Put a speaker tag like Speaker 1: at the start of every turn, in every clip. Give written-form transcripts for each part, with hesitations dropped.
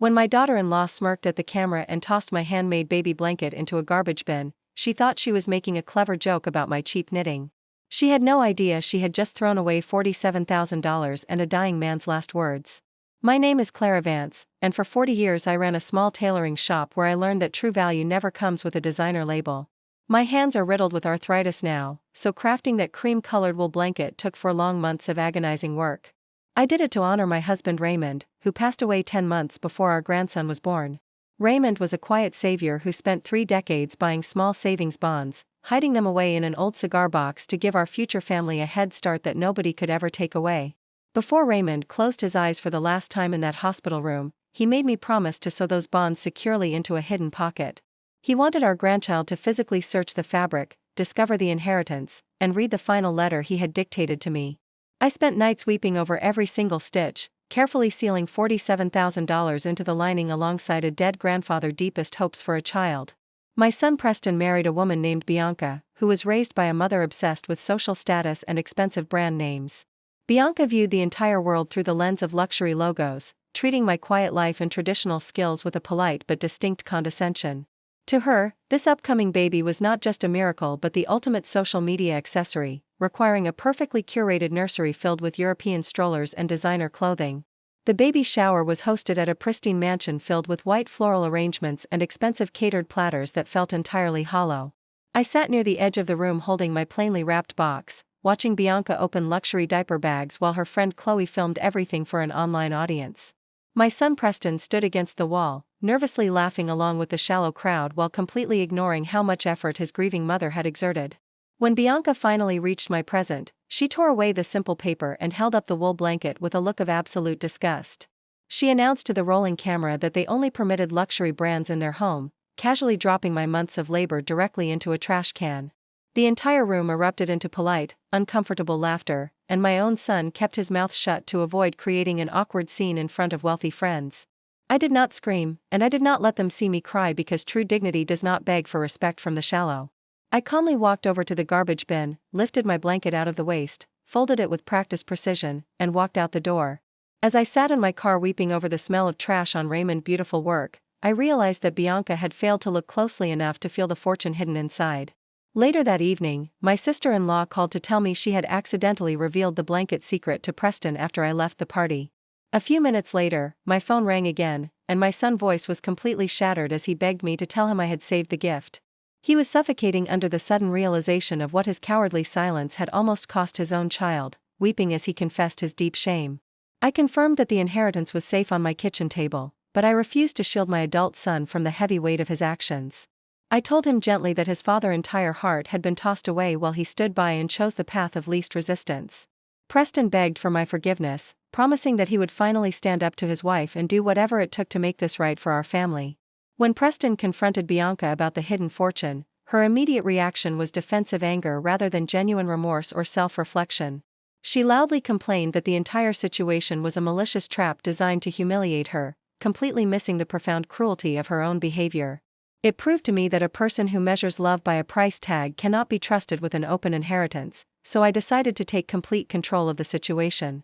Speaker 1: When my daughter-in-law smirked at the camera and tossed my handmade baby blanket into a garbage bin, she thought she was making a clever joke about my cheap knitting. She had no idea she had just thrown away $47,000 and a dying man's last words. My name is Clara Vance, and for 40 years I ran a small tailoring shop where I learned that true value never comes with a designer label. My hands are riddled with arthritis now, so crafting that cream-colored wool blanket took 4 long months of agonizing work. I did it to honor my husband Raymond, who passed away 10 months before our grandson was born. Raymond was a quiet savior who spent 3 decades buying small savings bonds, hiding them away in an old cigar box to give our future family a head start that nobody could ever take away. Before Raymond closed his eyes for the last time in that hospital room, he made me promise to sew those bonds securely into a hidden pocket. He wanted our grandchild to physically search the fabric, discover the inheritance, and read the final letter he had dictated to me. I spent nights weeping over every single stitch, carefully sealing $47,000 into the lining alongside a dead grandfather's deepest hopes for a child. My son Preston married a woman named Bianca, who was raised by a mother obsessed with social status and expensive brand names. Bianca viewed the entire world through the lens of luxury logos, treating my quiet life and traditional skills with a polite but distinct condescension. To her, this upcoming baby was not just a miracle but the ultimate social media accessory, requiring a perfectly curated nursery filled with European strollers and designer clothing. The baby shower was hosted at a pristine mansion filled with white floral arrangements and expensive catered platters that felt entirely hollow. I sat near the edge of the room holding my plainly wrapped box, watching Bianca open luxury diaper bags while her friend Chloe filmed everything for an online audience. My son Preston stood against the wall, nervously laughing along with the shallow crowd while completely ignoring how much effort his grieving mother had exerted. When Bianca finally reached my present, she tore away the simple paper and held up the wool blanket with a look of absolute disgust. She announced to the rolling camera that they only permitted luxury brands in their home, casually dropping my months of labor directly into a trash can. The entire room erupted into polite, uncomfortable laughter, and my own son kept his mouth shut to avoid creating an awkward scene in front of wealthy friends. I did not scream, and I did not let them see me cry because true dignity does not beg for respect from the shallow. I calmly walked over to the garbage bin, lifted my blanket out of the waste, folded it with practiced precision, and walked out the door. As I sat in my car weeping over the smell of trash on Raymond's beautiful work, I realized that Bianca had failed to look closely enough to feel the fortune hidden inside. Later that evening, my sister-in-law called to tell me she had accidentally revealed the blanket secret to Preston after I left the party. A few minutes later, my phone rang again, and my son's voice was completely shattered as he begged me to tell him I had saved the gift. He was suffocating under the sudden realization of what his cowardly silence had almost cost his own child, weeping as he confessed his deep shame. I confirmed that the inheritance was safe on my kitchen table, but I refused to shield my adult son from the heavy weight of his actions. I told him gently that his father's entire heart had been tossed away while he stood by and chose the path of least resistance. Preston begged for my forgiveness, promising that he would finally stand up to his wife and do whatever it took to make this right for our family. When Preston confronted Bianca about the hidden fortune, her immediate reaction was defensive anger rather than genuine remorse or self-reflection. She loudly complained that the entire situation was a malicious trap designed to humiliate her, completely missing the profound cruelty of her own behavior. It proved to me that a person who measures love by a price tag cannot be trusted with an open inheritance, so I decided to take complete control of the situation.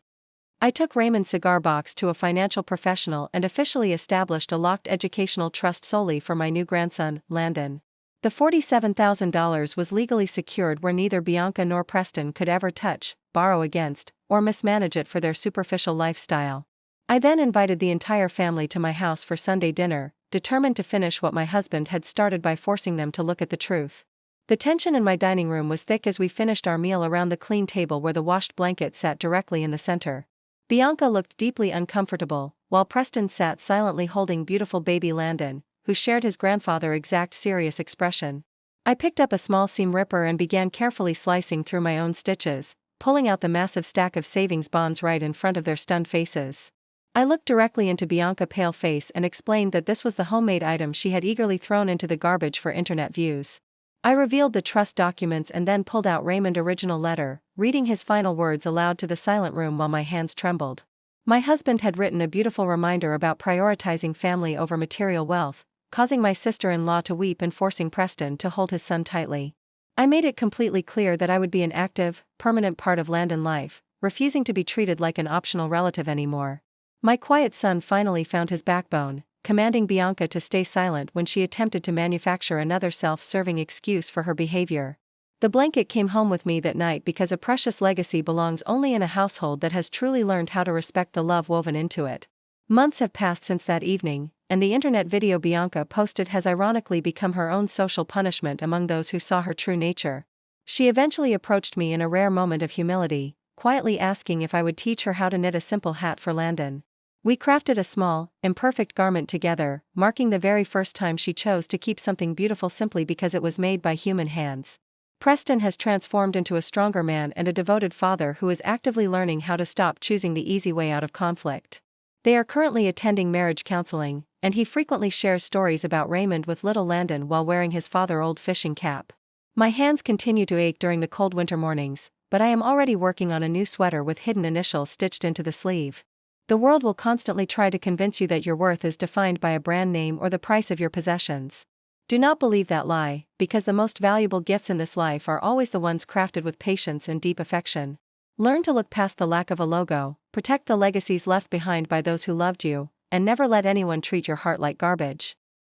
Speaker 1: I took Raymond's cigar box to a financial professional and officially established a locked educational trust solely for my new grandson, Landon. The $47,000 was legally secured where neither Bianca nor Preston could ever touch, borrow against, or mismanage it for their superficial lifestyle. I then invited the entire family to my house for Sunday dinner, determined to finish what my husband had started by forcing them to look at the truth. The tension in my dining room was thick as we finished our meal around the clean table where the washed blanket sat directly in the center. Bianca looked deeply uncomfortable, while Preston sat silently holding beautiful baby Landon, who shared his grandfather's exact serious expression. I picked up a small seam ripper and began carefully slicing through my own stitches, pulling out the massive stack of savings bonds right in front of their stunned faces. I looked directly into Bianca's pale face and explained that this was the homemade item she had eagerly thrown into the garbage for internet views. I revealed the trust documents and then pulled out Raymond's original letter, reading his final words aloud to the silent room while my hands trembled. My husband had written a beautiful reminder about prioritizing family over material wealth, causing my sister-in-law to weep and forcing Preston to hold his son tightly. I made it completely clear that I would be an active, permanent part of Landon's life, refusing to be treated like an optional relative anymore. My quiet son finally found his backbone, commanding Bianca to stay silent when she attempted to manufacture another self-serving excuse for her behavior. The blanket came home with me that night because a precious legacy belongs only in a household that has truly learned how to respect the love woven into it. Months have passed since that evening, and the internet video Bianca posted has ironically become her own social punishment among those who saw her true nature. She eventually approached me in a rare moment of humility, quietly asking if I would teach her how to knit a simple hat for Landon. We crafted a small, imperfect garment together, marking the very first time she chose to keep something beautiful simply because it was made by human hands. Preston has transformed into a stronger man and a devoted father who is actively learning how to stop choosing the easy way out of conflict. They are currently attending marriage counseling, and he frequently shares stories about Raymond with little Landon while wearing his father's old fishing cap. My hands continue to ache during the cold winter mornings, but I am already working on a new sweater with hidden initials stitched into the sleeve. The world will constantly try to convince you that your worth is defined by a brand name or the price of your possessions. Do not believe that lie, because the most valuable gifts in this life are always the ones crafted with patience and deep affection. Learn to look past the lack of a logo, protect the legacies left behind by those who loved you, and never let anyone treat your heart like garbage.